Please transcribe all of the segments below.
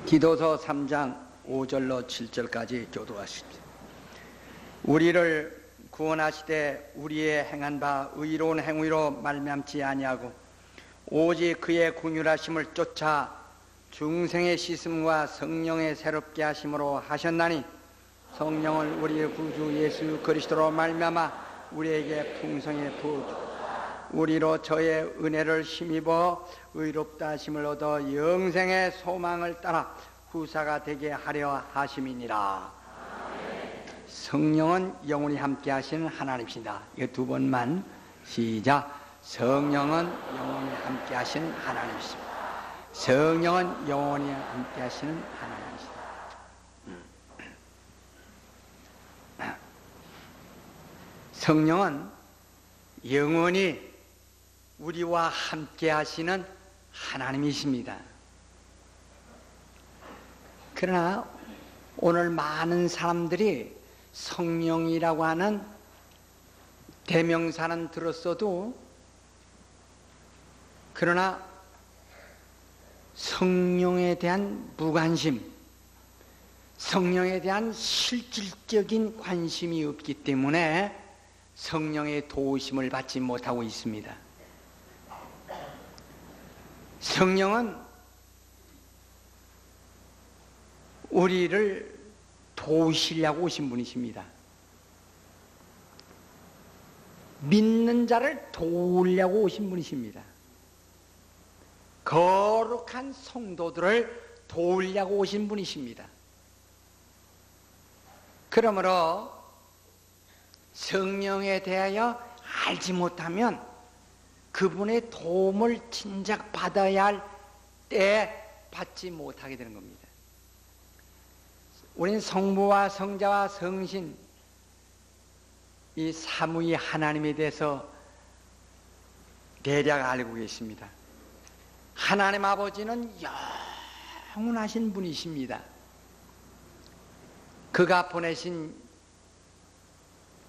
디도서 3장 5절로 7절까지 교도하십시오. 우리를 구원하시되 우리의 행한 바 의로운 행위로 말미암지 아니하고 오직 그의 긍휼하심을 쫓아 중생의 씻음과 성령의 새롭게 하심으로 하셨나니 성령을 우리의 구주 예수 그리스도로 말미암아 우리에게 풍성히 부어주고 우리로 저의 은혜를 힘입어 의롭다 하심을 얻어 영생의 소망을 따라 후사가 되게 하려 하심이니라. 성령은 영원히 함께 하시는 하나님이시다. 이 두 번만 시작. 성령은 영원히 함께 하시는 하나님이십니다. 성령은 영원히 함께 하시는 하나님이시다. 성령은 영원히 우리와 함께 하시는 하나님이십니다. 그러나 오늘 많은 사람들이 성령이라고 하는 대명사는 들었어도 그러나 성령에 대한 무관심, 성령에 대한 실질적인 관심이 없기 때문에 성령의 도우심을 받지 못하고 있습니다. 성령은 우리를 도우시려고 오신 분이십니다. 믿는 자를 도우려고 오신 분이십니다. 거룩한 성도들을 도우려고 오신 분이십니다. 그러므로 성령에 대하여 알지 못하면 그분의 도움을 진작 받아야 할 때에 받지 못하게 되는 겁니다. 우리는 성부와 성자와 성신 이 삼위 하나님에 대해서 대략 알고 계십니다. 하나님 아버지는 영원하신 분이십니다. 그가 보내신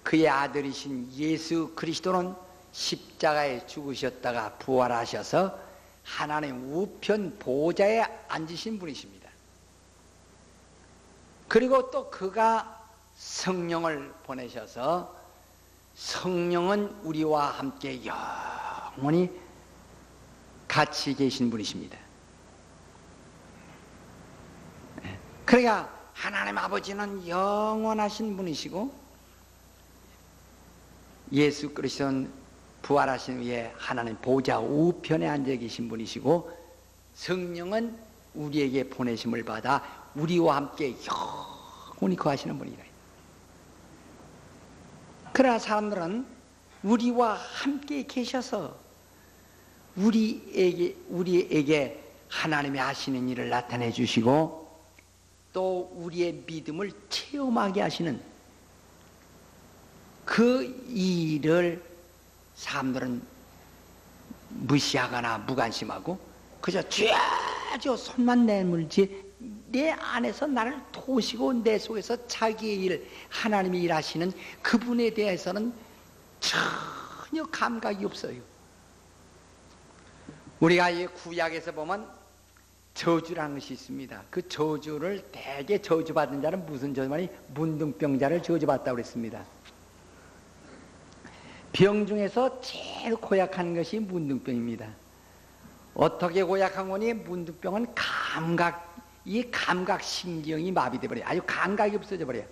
그의 아들이신 예수 그리스도는 십자가에 죽으셨다가 부활하셔서 하나님 우편 보좌에 앉으신 분이십니다. 그리고 또 그가 성령을 보내셔서 성령은 우리와 함께 영원히 같이 계신 분이십니다. 그러니까 하나님 아버지는 영원하신 분이시고 예수 그리스도는 부활하신 후에 하나님 보좌 우편에 앉아 계신 분이시고 성령은 우리에게 보내심을 받아 우리와 함께 영원히 거하시는 분이다. 그러나 사람들은 우리와 함께 계셔서 우리에게 하나님이 하시는 일을 나타내 주시고 또 우리의 믿음을 체험하게 하시는 그 일을 사람들은 무시하거나 무관심하고 그저 쥐어줘 손만 내밀지 내 안에서 나를 도우시고 내 속에서 자기의 일, 하나님이 일하시는 그분에 대해서는 전혀 감각이 없어요. 우리가 이 구약에서 보면 저주라는 것이 있습니다. 그 저주를 대개 저주받은 자는 무슨 저주만이 문둥병자를 저주받았다고 그랬습니다. 병 중에서 제일 고약한 것이 문둥병입니다. 어떻게 고약한 거니? 문둥병은 이 감각신경이 마비돼 버려요. 아주 감각이 없어져 버려요.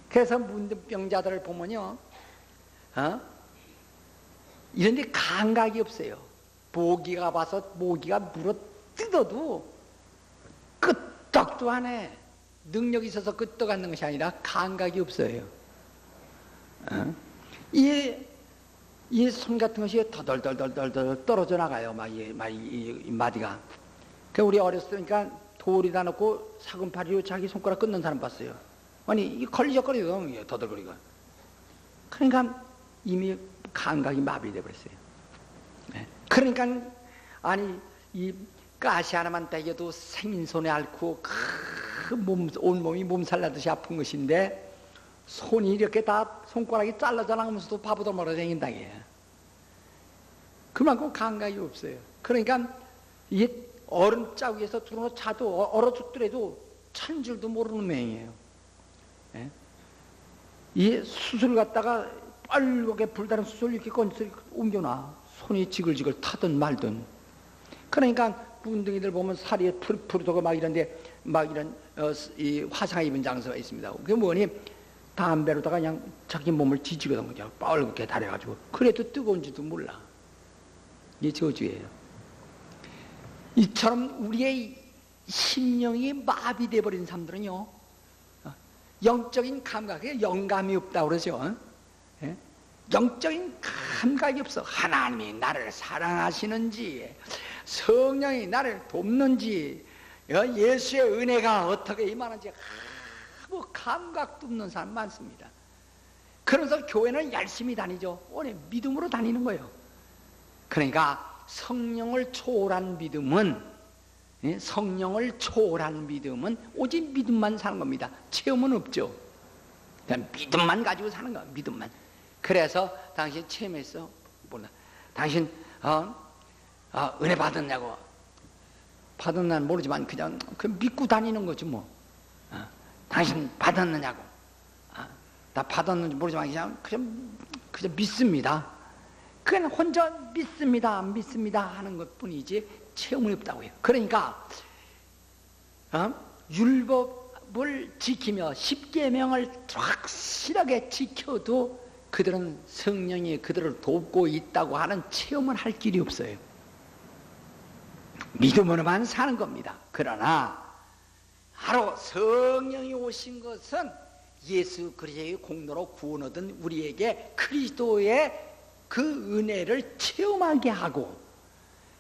그래서 문둥병자들을 보면요, 이런데 감각이 없어요. 모기가 와서 모기가 물어 뜯어도 끄떡도 안 해. 능력이 있어서 끄떡하는 것이 아니라 감각이 없어요. 이 손 같은 것이 더덜덜덜덜 떨어져 나가요. 이 마디가. 그 우리 어렸을 때니까 돌에다 놓고 사금팔이로 자기 손가락 끊는 사람 봤어요. 아니, 이 걸리적거리거든요. 더덜거리고. 그러니까 이미 감각이 마비돼 버렸어요. 그러니까 아니 이 가시 하나만 떼겨도 생인손에 앓고 온몸이 몸살나듯이 아픈 것인데 손이 이렇게 다 손가락이 잘라져 나가면서도 바보도 멀어 다닌다게. 그만큼 감각이 없어요. 그러니까 이게 얼음 자국에서 들어서 자도 얼어 죽더라도 찬 줄도 모르는 모양이에요. 예? 이 숯을 갖다가 빨갛게 불다른 숯을 이렇게 건져 옮겨놔. 손이 지글지글 타든 말든. 그러니까 문둥이들 보면 살이 푸르푸르하고 막 이런데 막 이런 이 화상 입은 장소가 있습니다. 그게 뭐니? 담배로다가 그냥 자기 몸을 뒤집어던 거죠. 빨갛게 달여가지고. 그래도 뜨거운지도 몰라. 이게 저주예요. 이처럼 우리의 심령이 마비돼 버린 사람들은요, 영적인 감각에 영감이 없다고 그러죠. 예? 영적인 감각이 없어. 하나님이 나를 사랑하시는지, 성령이 나를 돕는지, 예수의 은혜가 어떻게 임하는지 아무 감각도 없는 사람 많습니다. 그래서 교회는 열심히 다니죠. 오늘 믿음으로 다니는 거예요. 그러니까 성령을 초월한 믿음은, 성령을 초월한 믿음은 오직 믿음만 사는 겁니다. 체험은 없죠. 그냥 믿음만 가지고 사는 거야. 믿음만. 그래서 당신 체험했어? 몰라. 당신 은혜 받았냐고? 받은 난 모르지만 그냥 믿고 다니는 거지 뭐. 당신 받았느냐고? 나 받았는지 모르지만 그냥 믿습니다. 그냥 혼자 믿습니다, 믿습니다 하는 것뿐이지 체험이 없다고 해요. 그러니까 율법을 지키며 십계명을 확실하게 지켜도 그들은 성령이 그들을 돕고 있다고 하는 체험을 할 길이 없어요. 믿음으로만 사는 겁니다. 그러나 바로 성령이 오신 것은 예수 그리스도의 공로로 구원 얻은 우리에게 그리스도의 그 은혜를 체험하게 하고,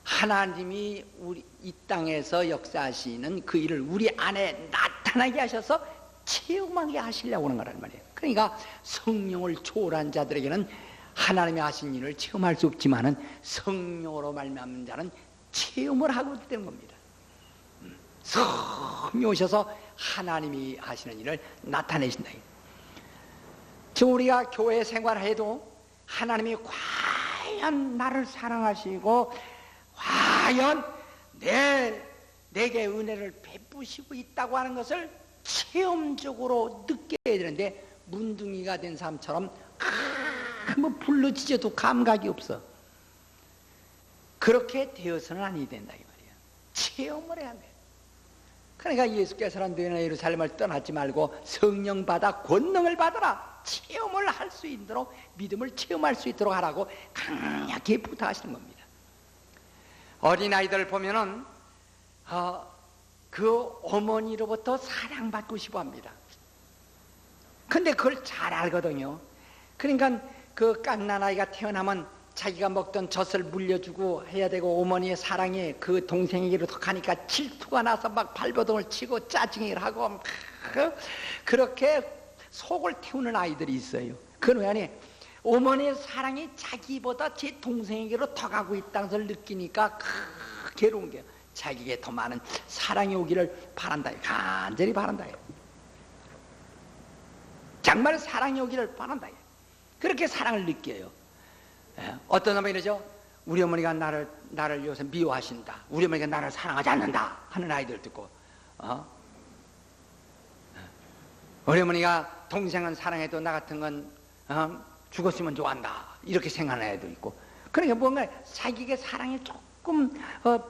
하나님이 우리 이 땅에서 역사하시는 그 일을 우리 안에 나타나게 하셔서 체험하게 하시려고 하는 거란 말이에요. 그러니까 성령을 초월한 자들에게는 하나님이 하신 일을 체험할 수 없지만은 성령으로 말미암는 자는 체험을 하고 있다는 겁니다. 성령이 오셔서 하나님이 하시는 일을 나타내신다. 지금 우리가 교회 생활해도 하나님이 과연 나를 사랑하시고 과연 내게 은혜를 베푸시고 있다고 하는 것을 체험적으로 느껴야 되는데, 문둥이가 된 사람처럼 뭐 불러지져도 감각이 없어. 그렇게 되어서는 아니 된다 이 말이야. 체험을 해야 돼. 그러니까 예수께서는 너희는 예루살렘을 떠나지 말고 성령 받아 권능을 받아라. 체험을 할 수 있도록, 믿음을 체험할 수 있도록 하라고 강력히 부탁하시는 겁니다. 어린아이들 보면은 그 어머니로부터 사랑받고 싶어 합니다. 근데 그걸 잘 알거든요. 그러니까 그 갓난아이가 태어나면 자기가 먹던 젖을 물려주고 해야 되고, 어머니의 사랑에 그 동생에게로 가니까 질투가 나서 막 발버둥을 치고 짜증을 하고 그렇게 속을 태우는 아이들이 있어요. 그건 왜 아니? 어머니의 사랑이 자기보다 제 동생에게로 더 가고 있다는 것을 느끼니까 괴로운 게, 자기에게 더 많은 사랑이 오기를 바란다. 간절히 바란다. 정말 사랑이 오기를 바란다. 그렇게 사랑을 느껴요. 어떤 사람이 이러죠? 우리 어머니가 나를 요새 미워하신다. 우리 어머니가 나를 사랑하지 않는다 하는 아이들 듣고, 우리 어머니가 동생은 사랑해도 나 같은 건 죽었으면 좋아한다 이렇게 생각하는 애도 있고, 그러니까 뭔가 자기에게 사랑이 조금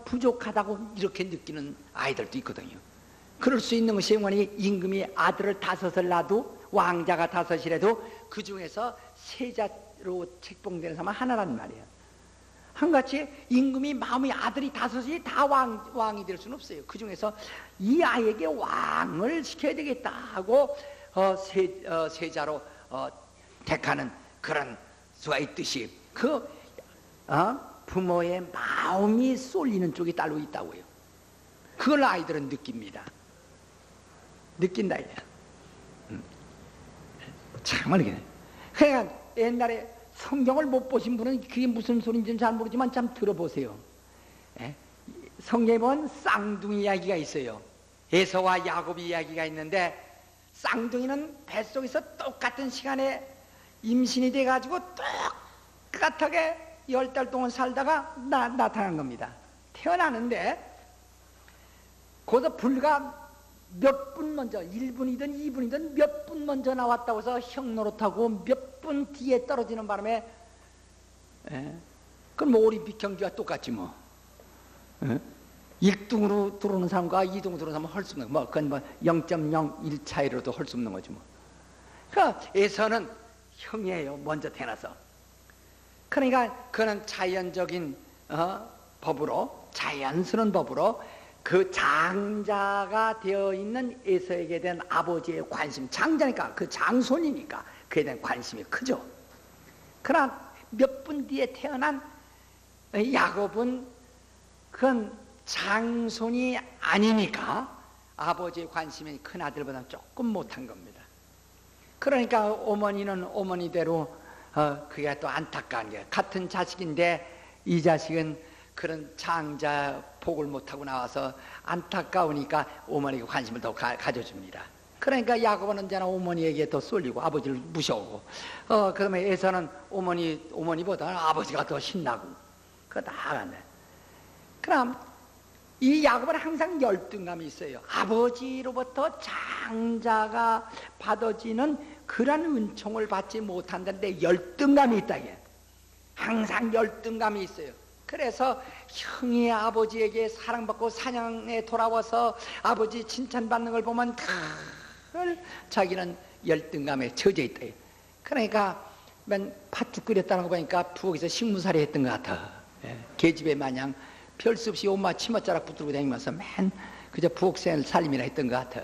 부족하다고 이렇게 느끼는 아이들도 있거든요. 그럴 수 있는 것이, 영원히 임금이 아들을 5을 낳아도, 왕자가 5이라도 그 중에서 세자로 책봉되는 사람은 하나란 말이에요. 한같이 임금이 마음이 아들이 5이 다 왕이 될 수는 없어요. 그 중에서 이 아이에게 왕을 시켜야 되겠다 하고 세자로 택하는 그런 수가 있듯이, 부모의 마음이 쏠리는 쪽이 따로 있다고요. 그걸 아이들은 느낍니다. 느낀다 이게. 정말 이게. 그러니까 옛날에 성경을 못 보신 분은 그게 무슨 소리인지는 잘 모르지만 참 들어보세요. 성경에 보면 쌍둥이 이야기가 있어요. 에서와 야곱 이야기가 있는데, 쌍둥이는 뱃속에서 똑같은 시간에 임신이 돼가지고 똑같하게 10달 동안 살다가 나타난 겁니다. 태어나는데 거기서 불과 몇 분 먼저, 1분이든 2분이든 몇 분 먼저 나왔다고 해서 형 노릇하고 몇 분 뒤에 떨어지는 바람에, 그건 뭐 올림픽 경기와 똑같지 뭐. 1등으로 들어오는 사람과 2등으로 들어오는 사람은 할 수 없는 거. 그건 뭐 0.01 차이로도 할 수 없는 거지 뭐. 그러니까 에서는 형이에요. 먼저 태어나서. 그러니까 그는 자연적인 법으로, 자연스러운 법으로 그 장자가 되어 있는 에서에게 대한 아버지의 관심, 장자니까 그 장손이니까 그에 대한 관심이 크죠. 그러나 몇 분 뒤에 태어난 야곱은 그건 장손이 아니니까 아버지의 관심이 큰 아들보다 조금 못한 겁니다. 그러니까 어머니는 어머니대로 그게 또 안타까운 게, 같은 자식인데 이 자식은 그런 장자 복을 못하고 나와서 안타까우니까 어머니가 관심을 더 가져줍니다. 그러니까 야곱은 언제나 어머니에게 더 쏠리고 아버지를 무셔오고, 그다음에 에서는 어머니보다 아버지가 더 신나고, 그거 다 알았네. 그럼 이 야곱은 항상 열등감이 있어요. 아버지로부터 장자가 받아지는 그런 은총을 받지 못한다는데 열등감이 있다. 이게 항상 열등감이 있어요. 그래서 형이 아버지에게 사랑받고 사냥에 돌아와서 아버지 칭찬받는 걸 보면 늘 자기는 열등감에 처져 있다. 그러니까 맨 팥죽 끓였다는 거 보니까 부엌에서 식무살이 했던 것 같아. 계집애 마냥 별 수 없이 엄마 치맛자락 붙들고 다니면서 맨 그저 부엌생 살림이나 했던 것 같아.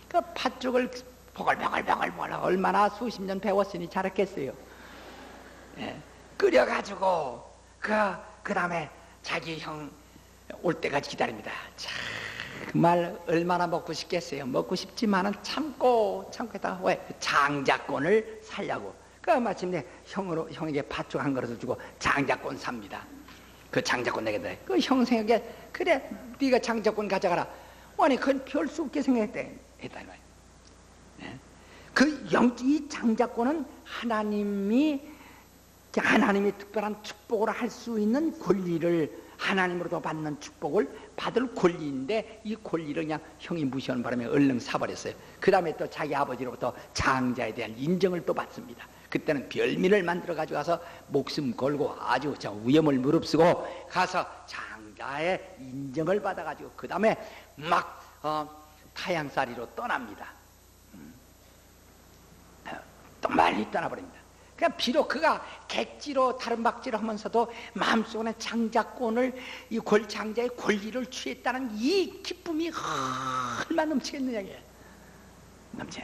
그 팥죽을 보글보글 얼마나 수십 년 배웠으니 잘했겠어요. 끓여가지고 그 다음에 자기 형 올 때까지 기다립니다. 정말 얼마나 먹고 싶겠어요. 먹고 싶지만은 참고 있다가 왜? 장자권을 살려고. 그 마침내 형에게 팥죽 한 그릇을 주고 장자권 삽니다. 그 장자권 내게 그 형 생각에, 그래 네가 장자권 가져가라. 아니 그건 별 수 없게 생각했다는 거예요. 이 장자권은 하나님이 특별한 축복을 할 수 있는 권리를, 하나님으로부터 받는 축복을 받을 권리인데 이 권리를 그냥 형이 무시하는 바람에 얼른 사버렸어요. 그 다음에 또 자기 아버지로부터 장자에 대한 인정을 또 받습니다. 그때는 별미를 만들어 가지고 가서 목숨 걸고 아주 위험을 무릅쓰고 가서 장자의 인정을 받아 가지고 그 다음에 막 타향살이로 떠납니다. 또 멀리 떠나버립니다. 그러니까 비록 그가 객지로 다른 박지를 하면서도 마음속에는 장자권을, 장자의 권리를 취했다는 이 기쁨이 얼마나 넘치겠느냐. 넘쳐.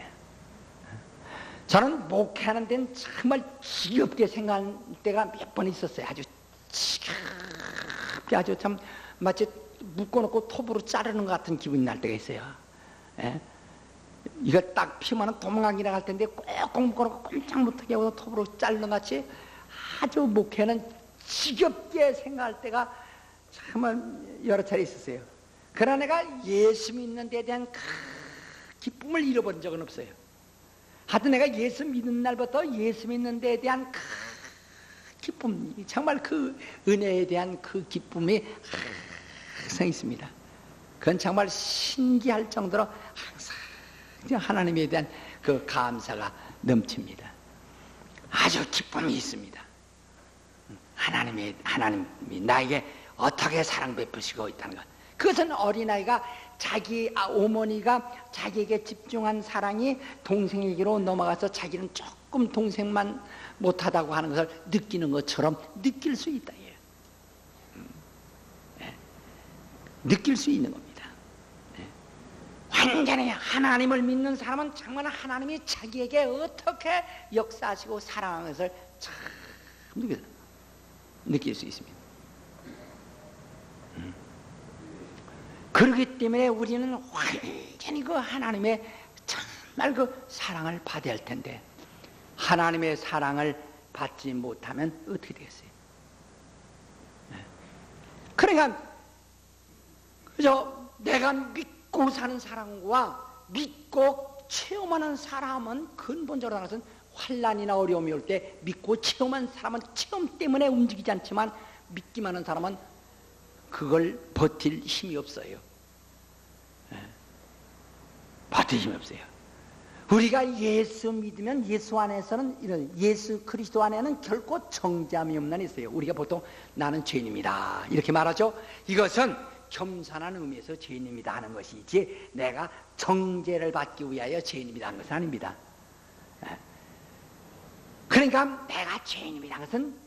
저는 목회하는 데는 정말 지겹게 생각할 때가 몇 번 있었어요. 아주 지겹게, 아주 참 마치 묶어놓고 톱으로 자르는 것 같은 기분이 날 때가 있어요. 이거 딱 피우면 도망가기 나갈 텐데 꼭 묶어놓고 꼼짝 못하게 하고 톱으로 자르는 같이 아주 목회는 지겹게 생각할 때가 정말 여러 차례 있었어요. 그러나 내가 예수 믿는 데에 대한 그 기쁨을 잃어버린 적은 없어요. 하여튼 내가 예수 믿는 날부터 예수 믿는 데에 대한 그 기쁨, 정말 그 은혜에 대한 그 기쁨이 항상 있습니다. 그건 정말 신기할 정도로 항상 하나님에 대한 그 감사가 넘칩니다. 아주 기쁨이 있습니다. 하나님이 나에게 어떻게 사랑 베푸시고 있다는 것. 그것은 어린아이가 자기 어머니가 자기에게 집중한 사랑이 동생에게로 넘어가서 자기는 조금 동생만 못하다고 하는 것을 느끼는 것처럼 느낄 수 있다. 느낄 수 있는 겁니다. 완전히 하나님을 믿는 사람은 정말 하나님이 자기에게 어떻게 역사하시고 사랑하는 것을 참 느낄 수 있습니다. 그렇기 때문에 우리는 완전히 그 하나님의 정말 그 사랑을 받아야 할 텐데 하나님의 사랑을 받지 못하면 어떻게 되겠어요? 그러니까 그저 내가 믿고 사는 사람과 믿고 체험하는 사람은 근본적으로 하나는 환난이나 어려움이 올 때 믿고 체험한 사람은 체험 때문에 움직이지 않지만 믿기만 하는 사람은 그걸 버틸 힘이 없어요. 버티심이 없어요. 우리가 예수 믿으면 예수 안에서는 이런 예수 그리스도 안에는 결코 정죄함이 없는 있어요. 우리가 보통 나는 죄인입니다 이렇게 말하죠. 이것은 겸손한 의미에서 죄인입니다 하는 것이지 내가 정죄를 받기 위하여 죄인입니다 하는 것은 아닙니다. 그러니까 내가 죄인입니다 하는 것은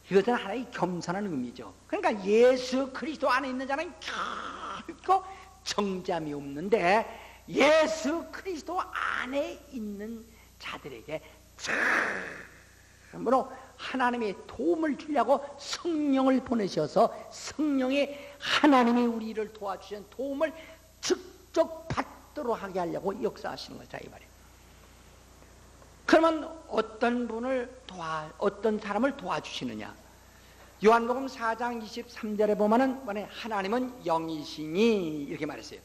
이것은 하나의 겸손한 의미죠. 그러니까 예수 그리스도 안에 있는 자는 결코 정죄함이 없는데 예수 그리스도 안에 있는 자들에게 참으로 하나님의 도움을 주려고 성령을 보내셔서 성령이 하나님이 우리를 도와주신 도움을 직접 받도록 하게 하려고 역사하시는 거죠. 이 말이에요. 그러면 어떤 사람을 도와주시느냐? 요한복음 4장 23절에 보면은 하나님은 영이시니 이렇게 말했어요.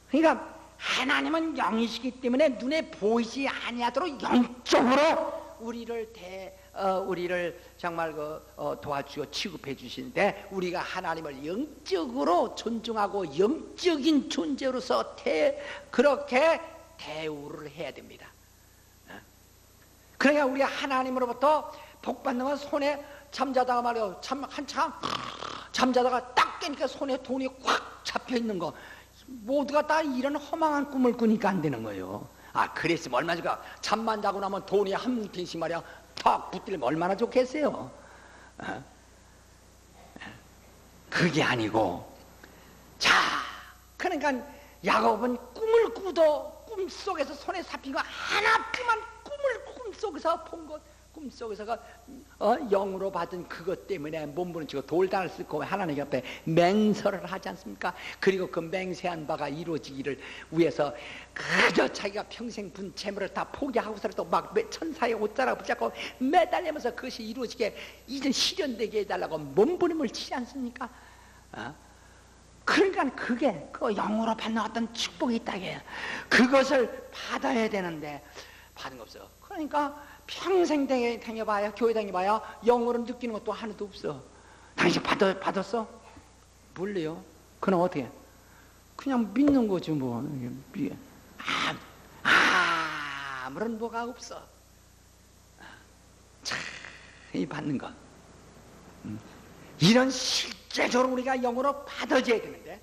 그러니까 하나님은 영이시기 때문에 눈에 보이지 아니하도록 영적으로 우리를 정말 도와주고 취급해 주시는데 우리가 하나님을 영적으로 존중하고 영적인 존재로서 그렇게 대우를 해야 됩니다. 그러니까 우리가 하나님으로부터 복받는 건 손에 잠자다가 말이요 한참 잠자다가 딱 깨니까 손에 돈이 꽉 잡혀 있는 거 모두가 다 이런 허망한 꿈을 꾸니까 안 되는 거예요. 그랬으면 얼마나 좋아. 잠만 자고 나면 돈이 한 뭉탱이씩 말이야 탁 붙들면 얼마나 좋겠어요. 그게 아니고 그러니까 야곱은 꿈을 꾸도 꿈속에서 손에 잡힌 거 하나뿐만 꿈속에서 본 것 꿈속에서가 영으로 받은 그것 때문에 몸부림치고 돌단을 쓰고 하나님 옆에 맹세를 하지 않습니까? 그리고 그 맹세한 바가 이루어지기를 위해서 그저 자기가 평생 분 재물을 다 포기하고서라도 막 천사의 옷자락 붙잡고 매달리면서 그것이 이루어지게 이제 실현되게 해달라고 몸부림을 치지 않습니까? 그러니까 그게 그 영으로 받는 어떤 축복이 있다 이게 그것을 받아야 되는데 받은 거 없어. 그러니까 평생 다녀봐야 교회 다녀봐야 영어로 느끼는 것도 하나도 없어. 당신 받았어? 몰라요. 그럼 어떻게? 그냥 믿는 거지 뭐. 아무런 뭐가 없어. 참, 이 받는 것. 이런 실제적으로 우리가 영어로 받아줘야 되는데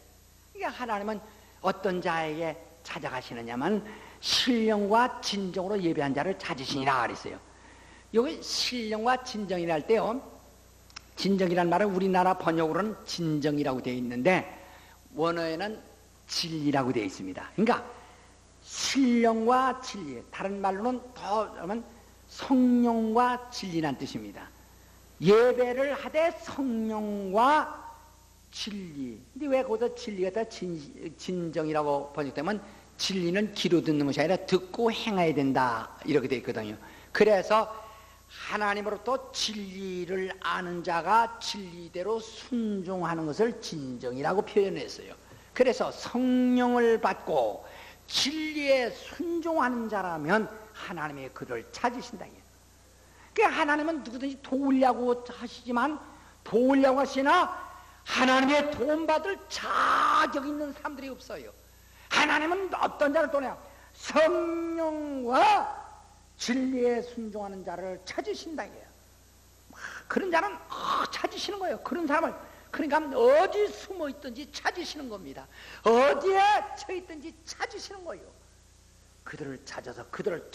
이게 하나님은 어떤 자에게 찾아가시느냐면 신령과 진정으로 예배한 자를 찾으시니라 그랬어요. 여기 신령과 진정이라 할 때요, 진정이란 말은 우리나라 번역으로는 진정이라고 되어 있는데 원어에는 진리라고 되어 있습니다. 그러니까 신령과 진리, 다른 말로는 더 하면 성령과 진리란 뜻입니다. 예배를 하되 성령과 진리. 근데 왜 거기서 진리가 다 진정이라고 번역되면 진리는 귀로 듣는 것이 아니라 듣고 행해야 된다 이렇게 되어 있거든요. 그래서 하나님으로부터 진리를 아는 자가 진리대로 순종하는 것을 진정이라고 표현했어요. 그래서 성령을 받고 진리에 순종하는 자라면 하나님의 그를 찾으신다. 그러니까 하나님은 누구든지 도우려고 하시지만 도우려고 하시나 하나님의 도움받을 자격 있는 사람들이 없어요. 하나님은 어떤 자를 도냐? 성령과 진리에 순종하는 자를 찾으신다. 그런 자는 찾으시는 거예요. 그런 사람을 그러니까 어디 숨어 있든지 찾으시는 겁니다. 어디에 처 있든지 찾으시는 거예요. 그들을 찾아서 그들을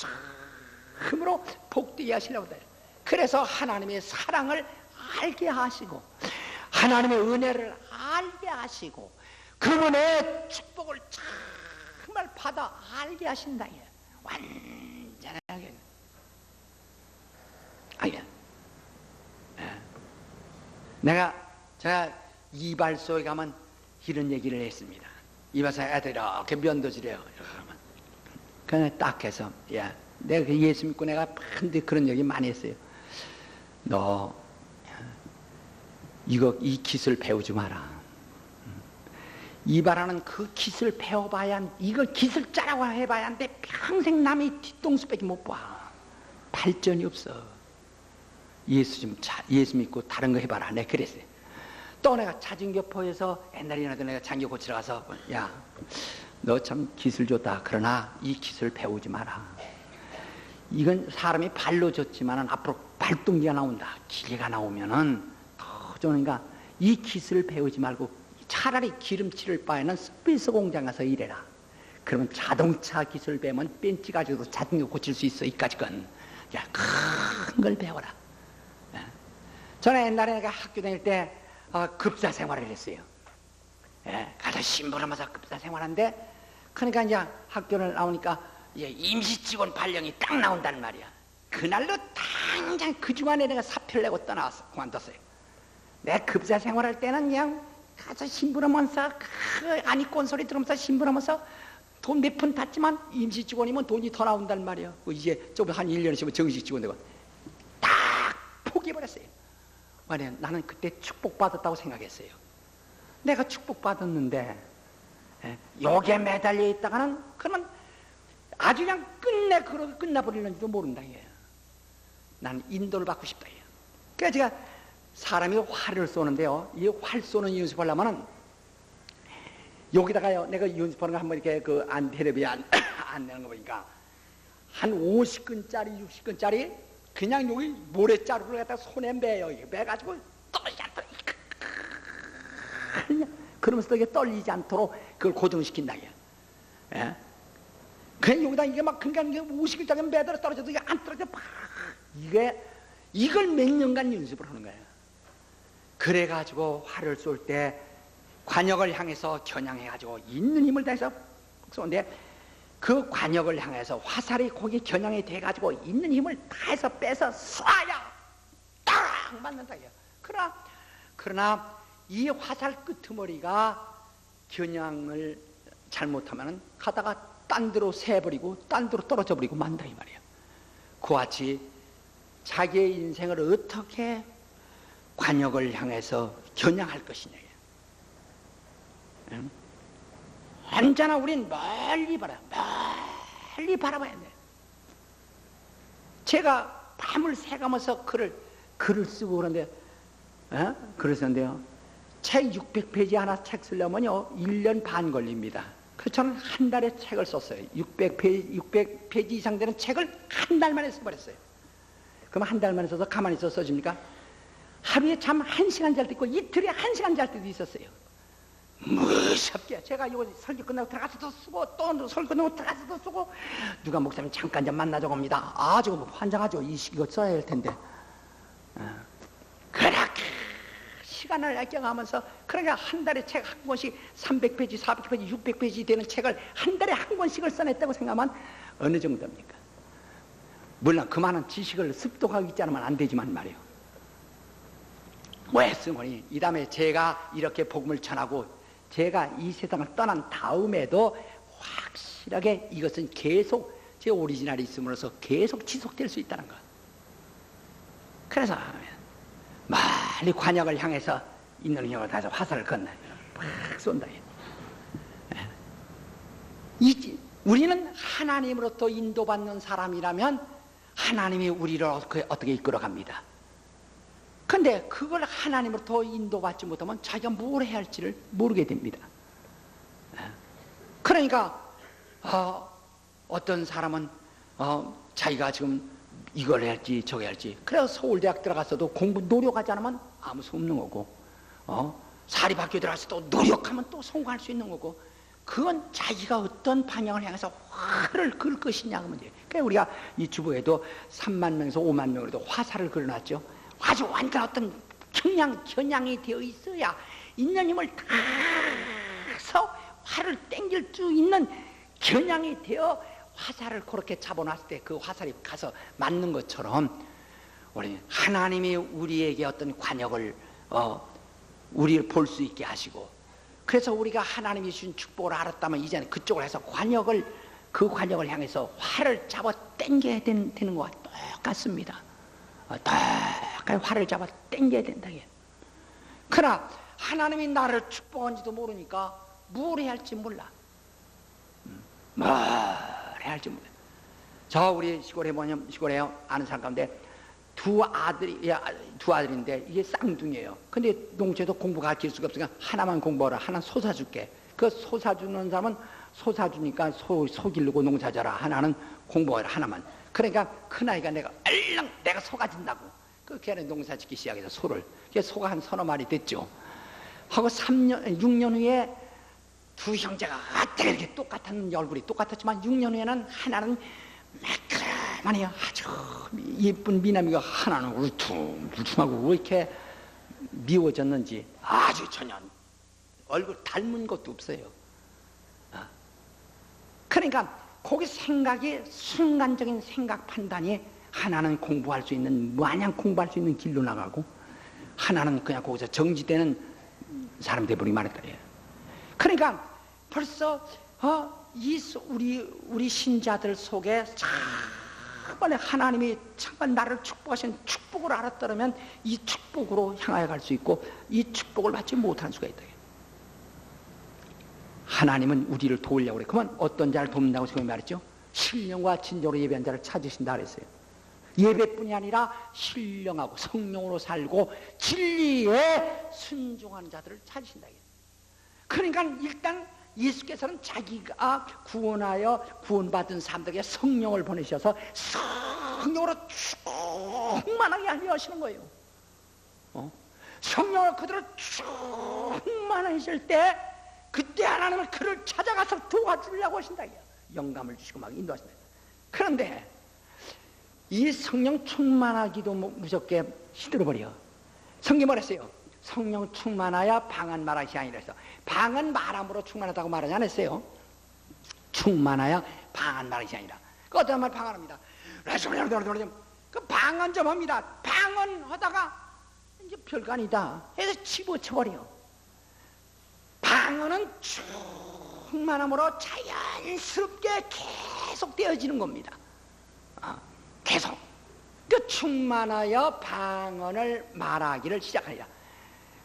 참으로 복되게 하시려고 해요. 그래서 하나님의 사랑을 알게 하시고 하나님의 은혜를 알게 하시고 그분의 축복을 정말 받아 알게 하신다. 완전하게. 제가 이발소에 가면 이런 얘기를 했습니다. 이발소 애들이 이렇게 면도질해요. 그냥 딱 해서, 내가 예수 믿고 내가 근데 그런 얘기 많이 했어요. 너 이 기술 배우지 마라. 이발하는 그 기술 배워봐야, 이걸 기술 짜라고 해봐야 하는데 평생 남의 뒤통수밖에 못 봐. 발전이 없어. 예수 믿고 다른 거 해봐라. 내가 그랬어요. 또 내가 자전거포에서 옛날에 내가 장기 고치러 가서, 너 참 기술 좋다. 그러나 이 기술 배우지 마라. 이건 사람이 발로 졌지만은 앞으로 발동기가 나온다. 기계가 나오면은 더 좋으니까 이 기술을 배우지 말고 차라리 기름칠을 바에는 스페이스 공장 가서 일해라. 그러면 자동차 기술 배우면 벤치 가지고도 자동차 고칠 수 있어. 이까지 건. 야, 큰 걸 배워라. 저는 옛날에 내가 학교 다닐 때 급사 생활을 했어요. 가서 심부름해서 급사 생활하는데, 그러니까 이제 학교를 나오니까 임시 직원 발령이 딱 나온다는 말이야. 그날로 당장 그 주간에 내가 사표를 내고 떠나왔어. 그만뒀어요. 내 급사 생활할 때는 그냥 가서 심부름하면서 아니 꼰소리 들으면서 심부름하면서 돈 몇 푼 탔지만 임시 직원이면 돈이 더 나온다는 말이야. 이제 좀 한 1년 있으면 정식 직원 되고 딱 포기해버렸어요. 왜냐면 나는 그때 축복받았다고 생각했어요. 내가 축복받았는데 여기에 매달려 있다가는 그러면 아주 그냥 끝나버리는지도 모른다. 나는 인도를 받고 싶다. 그래서 제가 사람이 활을 쏘는데요, 이 활 쏘는 연습하려면은 여기다가요, 내가 연습하는 거 한번 이렇게 텔레비에 안 내는 거 보니까 한 50근짜리 60근짜리 그냥 여기 모래자루를 갖다 손에 매요. 매가지고 떨리지 않도록 그러면서 이게 떨리지 않도록 그걸 고정시킨다. 그냥 여기다 이게 막 그러니까 50근짜리 매달아 떨어져도 이게 안 떨어져. 이걸 몇 년간 연습을 하는 거예요. 그래가지고 활을 쏠 때 관역을 향해서 겨냥해가지고 있는 힘을 다해서 쏘는데, 그 관역을 향해서 화살이 거기 겨냥이 돼가지고 있는 힘을 다해서 빼서 쏴야 딱 맞는다. 그러나 이 화살 끄트머리가 겨냥을 잘못하면 가다가 딴 데로 새버리고 딴 데로 떨어져 버리고 만다 이 말이야. 그와 같이 자기의 인생을 어떻게 관역을 향해서 겨냥할 것이냐. 언제나 우린 멀리 바라봐야 돼. 제가 밤을 새가면서 글을 쓰고 그러는데, 글을 쓰는데요, 책 600페이지 하나 책 쓰려면요 1년 반 걸립니다. 그래서 저는 한 달에 책을 썼어요. 600페이지 이상 되는 책을 한 달 만에 써버렸어요. 그럼 한 달 만에 써서 가만히 있어 써집니까? 하루에 잠 1시간 잘 때도 있고 이틀에 1시간 잘 때도 있었어요. 무섭게 제가 이거 설교 끝나고 들어가서도 쓰고 또 설교 끝나고 들어가서도 쓰고, 누가 목사님 잠깐 좀 만나자고 합니다. 아주 환장하죠. 이거 써야 할 텐데. 그렇게 시간을 아껴가면서, 그러니까 한 달에 책 한 권씩 300페이지, 400페이지, 600페이지 되는 책을 한 달에 한 권씩을 써냈다고 생각하면 어느 정도입니까? 물론 그 많은 지식을 습득하고 있지 않으면 안 되지만 말이에요. 왜 쓰노니? 이 다음에 제가 이렇게 복음을 전하고 제가 이 세상을 떠난 다음에도 확실하게 이것은 계속 제 오리지널이 있음으로써 계속 지속될 수 있다는 것. 그래서 멀리 관역을 향해서 있는 힘을 다해서 화살을 건너 팍 쏜다. 우리는 하나님으로부터 인도받는 사람이라면 하나님이 우리를 어떻게 이끌어갑니다. 근데 그걸 하나님으로부터 인도받지 못하면 자기가 뭘 해야 할지를 모르게 됩니다. 그러니까 어떤 사람은 자기가 지금 이걸 해야지 저거 해야지, 그래서 서울대학 들어갔어도 공부 노력하지 않으면 아무 수 없는 거고, 사립학교 들어갔어도 노력하면 또 성공할 수 있는 거고, 그건 자기가 어떤 방향을 향해서 화를 그을 것이냐가 문제예요. 그러니까 우리가 이 주보에도 3만 명에서 5만 명으로도 화살을 그려놨죠. 아주 완전 어떤 겨냥이 되어 있어야 있는 힘을 다해서 화를 땡길 수 있는 겨냥이 되어 화살을 그렇게 잡아놨을 때 그 화살이 가서 맞는 것처럼, 우리 하나님이 우리에게 어떤 관역을 우리를 볼 수 있게 하시고, 그래서 우리가 하나님이 주신 축복을 알았다면 이제는 그쪽을 해서 그 관역을 향해서 활을 잡아 당겨야 되는 것과 똑같습니다. 똑같이 활을 잡아 당겨야 된다. 그러나 하나님이 나를 축복한지도 모르니까 뭘 해야 할지 몰라. 뭘 해야 할지 몰라. 저 우리 시골에 아는 사람 가운데 두 아들인데 이게 쌍둥이에요. 근데 농촌에도 공부 가르칠 수가 없으니까 하나만 공부하라, 하나 솟아줄게. 그 솟아주는 사람은 소 사주니까 소 기르고 농사져라. 하나는 공부하라 하나만. 그러니까 큰아이가 내가 얼른 내가 소 가진다고 그 걔는 농사 짓기 시작해서 소를. 그래서 소가 한 서너 마리 됐죠. 하고 6년 후에 두 형제가 어떻게 이렇게 똑같은 얼굴이 똑같았지만 6년 후에는 하나는 매끄러만이 아주 예쁜 미남이가 하나는 울퉁불퉁하고 왜 이렇게 미워졌는지 아주 전혀 얼굴 닮은 것도 없어요. 그러니까 거기 생각이 순간적인 생각 판단이 하나는 공부할 수 있는 마냥 공부할 수 있는 길로 나가고 하나는 그냥 거기서 정지되는 사람 돼버리기 말했다. 그러니까 벌써 우리 신자들 속에 정말 하나님이 정말 나를 축복하신 축복을 알았더라면 이 축복으로 향하여 갈 수 있고 이 축복을 받지 못할 수가 있다. 하나님은 우리를 도우려고 그래. 그러면 어떤 자를 돕는다고 지금 말했죠? 신령과 진정으로 예배한 자를 찾으신다 그랬어요. 예배뿐이 아니라 신령하고 성령으로 살고 진리에 순종하는 자들을 찾으신다. 그러니까 일단 예수께서는 자기가 구원하여 구원받은 사람들에게 성령을 보내셔서 성령으로 충만하게 하려 하시는 거예요. 성령을 그대로 충만하실 때 그때 하나님은 그를 찾아가서 도와주려고 하신다. 영감을 주시고 막 인도하신다. 그런데 이 성령 충만하기도 무섭게 시들어버려. 성경이 말했어요. 성령 충만하여 방언 말하시 아니라 했어. 방언 말함으로 충만하다고 말하지 않았어요. 충만하여 방언 말하시 아니라. 그 어떤 말 방언합니다. 그 방언 좀 합니다. 방언 하다가 이제 별거 아니다 해서 집어쳐버려. 방언은 충만함으로 자연스럽게 계속 되어지는 겁니다. 계속. 그 충만하여 방언을 말하기를 시작하리라.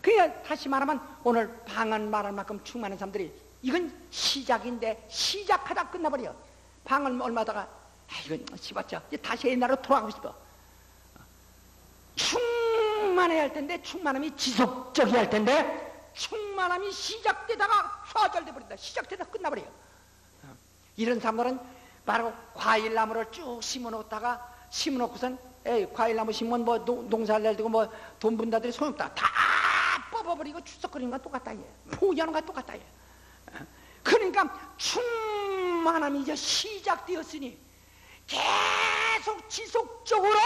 그러니까 다시 말하면 오늘 방언 말할 만큼 충만한 사람들이 이건 시작인데 시작하다 끝나버려. 방언 얼마다가 이건 씹었죠. 이제 다시 옛날로 돌아가고 싶어. 충만해야 할 텐데 충만함이 지속적이야 할 텐데 충만함이 시작되다가 좌절돼 버린다. 시작되다 끝나버려요. 이런 사람들은 바로 과일나무를 쭉 심어놓다가 심어놓고선 과일나무 심으면 뭐 농사를 내야 되고 뭐 돈 분다들이 소용없다. 다 뽑아버리고 추석거리는 건 똑같다. 포기하는 건 똑같다. 그러니까 충만함이 이제 시작되었으니 계속 지속적으로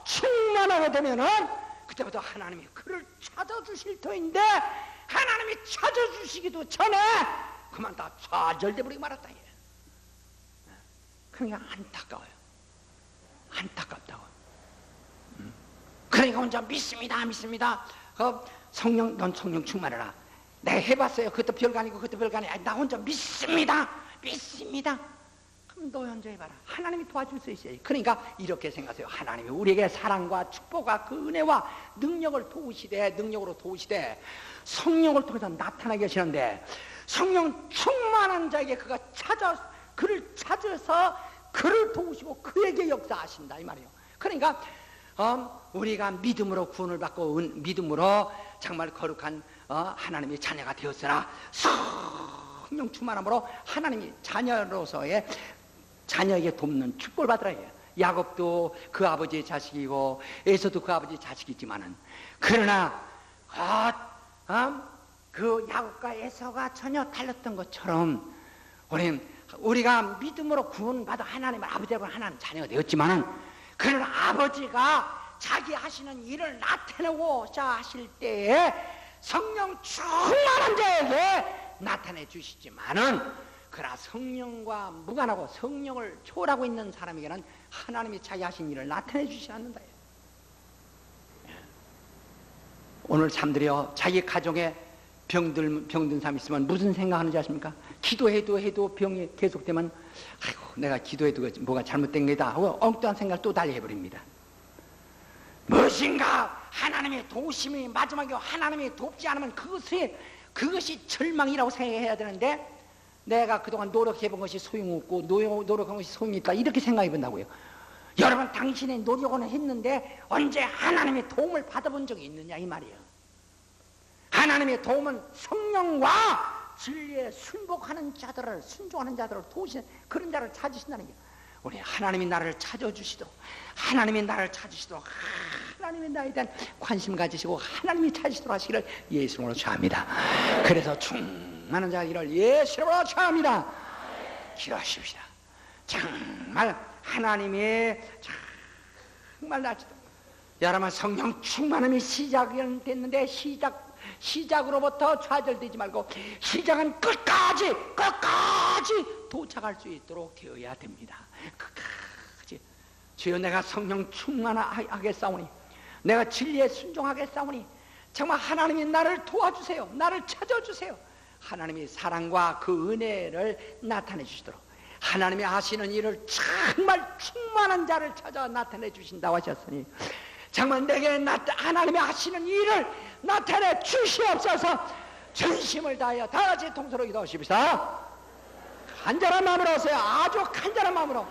충만하게 되면은 그때부터 하나님이 그를 찾아주실 터인데 하나님이 찾아주시기도 전에 그만 다 좌절돼 버리고 말았다. 그러니까 안타까워요. 안타깝다고. 그러니까 혼자 믿습니다. 성령, 넌 성령 충만해라. 내가 해봤어요. 그것도 별거 아니고 그것도 별거 아니야. 나 혼자 믿습니다. 그럼 너 혼자 해봐라. 하나님이 도와줄 수 있어요. 그러니까 이렇게 생각하세요. 하나님이 우리에게 사랑과 축복과 그 은혜와 능력을 능력으로 도우시되 성령을 통해서 나타나게 하시는데 성령 충만한 자에게 그를 찾아서 그를 도우시고 그에게 역사하신다 이 말이에요. 그러니까 우리가 믿음으로 구원을 받고 믿음으로 정말 거룩한 하나님의 자녀가 되었으나 성령 충만함으로 하나님이 자녀에게 돕는 축복을 받으라 해요. 야곱도 그 아버지의 자식이고 에서도 그 아버지의 자식이지만은 그러나 그 야곱과 에서가 전혀 달랐던 것처럼 우리가 믿음으로 구원받아 하나님을 아버지라고 하나님 자녀가 되었지만은 그런 아버지가 자기 하시는 일을 나타내고자 하실 때에 성령 충만한 자에게 나타내 주시지만은 그러나 성령과 무관하고 성령을 초월하고 있는 사람에게는 하나님이 자기 하신 일을 나타내 주시지 않는다. 오늘 사람들이요 자기 가정에 병든 사람 있으면 무슨 생각하는지 아십니까? 기도해도 병이 계속되면 아이고 내가 기도해도 뭐가 잘못된 게다 하고 엉뚱한 생각을 또 달리해버립니다. 무엇인가 하나님의 도우심이 마지막에 하나님이 돕지 않으면 그것이 절망이라고 생각해야 되는데 내가 그동안 노력해본 것이 소용없고 노력한 것이 소용이 있다 이렇게 생각해 본다고요. 여러분 당신의 노력은 했는데 언제 하나님의 도움을 받아본 적이 있느냐 이 말이에요. 하나님의 도움은 성령과 진리에 순복하는 자들을, 순종하는 자들을 도우시는 그런 자를 찾으신다는 게, 우리 하나님이 나를 찾아주시도록, 하나님이 나를 찾으시도록, 하나님이 나에 대한 관심 가지시고 하나님이 찾으시도록 하시기를 예수 이름으로 축원합니다. 그래서 충만한 자기를 예수 이름으로 축원합니다. 기도하십시다. 정말 하나님의 정말 나지도, 여러분 성령 충만함이 시작은 됐는데 시작으로부터 좌절되지 말고 시작은 끝까지 도착할 수 있도록 되어야 됩니다. 끝까지. 주여, 내가 성령 충만하겠사오니, 내가 진리에 순종하겠사오니, 정말 하나님이 나를 도와주세요. 나를 찾아주세요. 하나님이 사랑과 그 은혜를 나타내 주시도록, 하나님이 하시는 일을 정말 충만한 자를 찾아 나타내 주신다고 하셨으니, 정말 내게 하나님이 하시는 일을 나타내 주시옵소서. 전심을 다하여 다 같이 통서로 기도하십시다. 간절한 마음으로 하세요. 아주 간절한 마음으로.